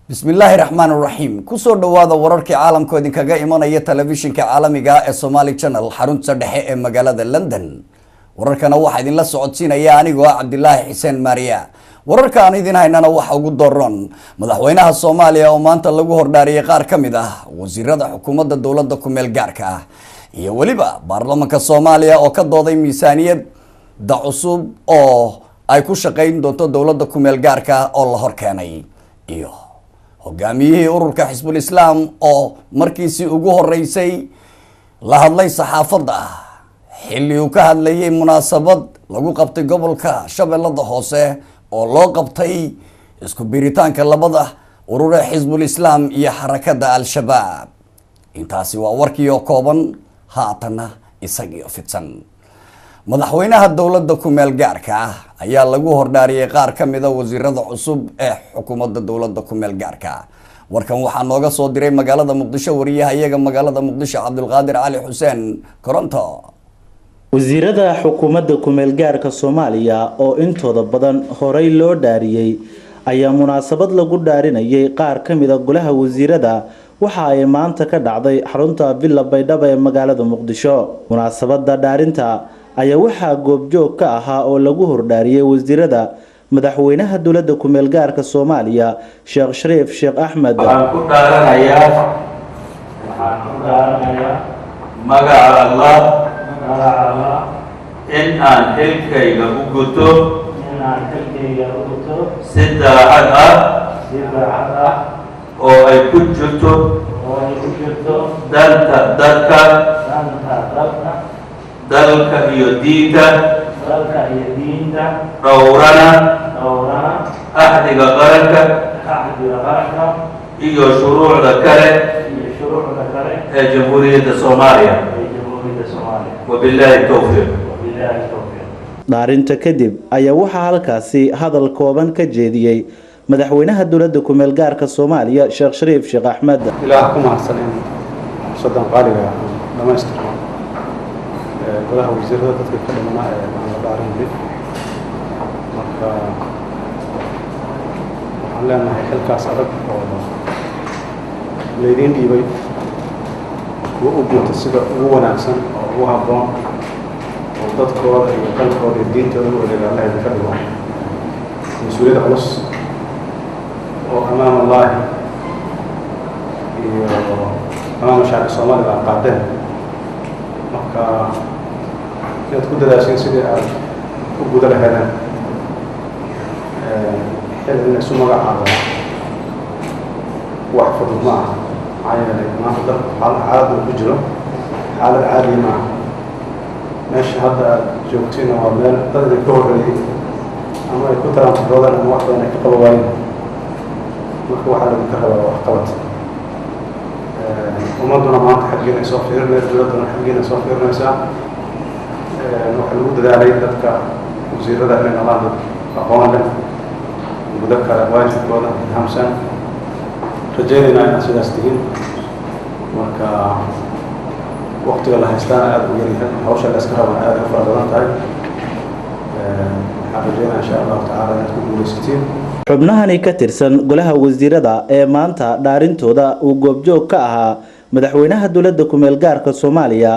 bismillaahi raxmaani raxiim kusoo dhawaada wararkii caalamkoodin kaga imanaya telefishinka caalamiga ee Somali Channel xarunta dhexe ee magaalada London. wararkana waxaa idinla socodsiinaya anigoo Cabdilaahi Xuseen Maariya. wararka aan idin haynana waxa ugu dooran madaxweynaha Soomaaliya oo maanta lagu hordhaariyay qaar ka mid ah wasiirada xukuumadda dawladda ku meel gaarka ah iyo waliba baarlamaanka Soomaaliya oo ka dooday miisaaniyad cusub oo ay ku shaqeyn doonto dawladda ku meel gaarka oo la horkeenay iyo hogaamiyihii ururka Xisbul Islaam oo markiisii ugu horeysay la hadlay saxaafadda xilli uu ka hadlayay munaasabad lagu qabtay gobolka Shabeellada Hoose oo loo qabtay isku biiritaanka labada urur ee Xisbul Islaam iyo xarakada Al-Shabaab. intaasi waa warkii oo kooban haatana isagii fidsan. madaxweynaha dawladda ku meel gaarka ah ayaa lagu hordhaariyay qaar ka mid ah wasiirada cusub ee xukuumadda dawladda ku meel gaarka ah. warkan waxaa nooga soo diray magaalada Muqdisho wariyaha iyaga magaalada Muqdisho Cabdulqaadir Cali Xuseen Koronto. wasiirada xukuumadda ku meel gaarka Soomaaliya oo intooda badan horay loo dhaariyay ayaa munaasabad lagu dhaarinayay qaar ka mid ah golaha wasiirada waxa ay maanta ka dhacday xarunta Villa Baydhabo ee magaalada Muqdisho. munaasabada dhaarinta ayaa waxaa goobjoog ka ahaa oo lagu hordhaariyay wasiirada madaxweynaha dawladda ku meel gaarka Soomaaliya Sheekh Shariif Sheekh Axmed. waxaan ku dhaaranayaa magaca Allah in aan xilkayga u guto si daacad ah oo ay ku jirto danta dadka dalka iyo diinta dhowrana axdiga qaranka iyo shuruucda kale ee jamhuuriyadda Soomaaliya. wabillahi tawfiiq. dhaarinta kadib ayaa waxaa halkaasi hadal kooban ka jeediyay madaxweynaha dawladda ku meel gaarka Soomaaliya Sheekh Shariif Sheekh Axmed. ilaah ku mahadsan in soddon qaaliga dhamaystirno golaha wasiirada dadka ka dhimanaa ee aan la dhaarinay. marka waxaan leenahay xilkaas adag oo laydiin dhiibay kuwa u guuta sida ugu wanaagsan oo ugu habboon oo dadkooda iyo qalbkooda iyo diintooda u wareega Allah idinka dhigo. mas-uuliyad culus oo amaam Allahi iyo amaam shacabka Soomaalida aad qaadeen. marka inaad ku dadaasheen sidii aad u guda lahaydeen xil in isu magacaabo wax fudud ma aha. maxaa yeelay maanta dalku xaaladda ku jiro xaalad caadi ma aha. meesha hadda aad joogtiina waa meel dad idinka horreeyay ama ay ku tarantiroodaan ama wax badan ay ka qaba waayeen. marka waxaa laydinka rabaa waxqabad. ummadduna maanta xaggiina ay soo fiirinaysa, dawladduna xaggiina ay soo fiirinaysaa. waxaa lagu dadaalay dadka wasiirada inay noqdaan dad aqoon leh gudo kale waajibkooda fahamsan. rajaynaynaa inaad sidaas tihiin. marka waqtiga la haystaana aada u yaryahay, hawsha la iska rabana aada u fara badan tahay. waxaan rajaynaa insha allahu tacaala inaad ku guulaysatiin. xubnahani ka tirsan golaha wasiirada ee maanta dhaarintooda uu goobjoog ka ahaa madaxweynaha dawladda ku meel gaarka Soomaaliya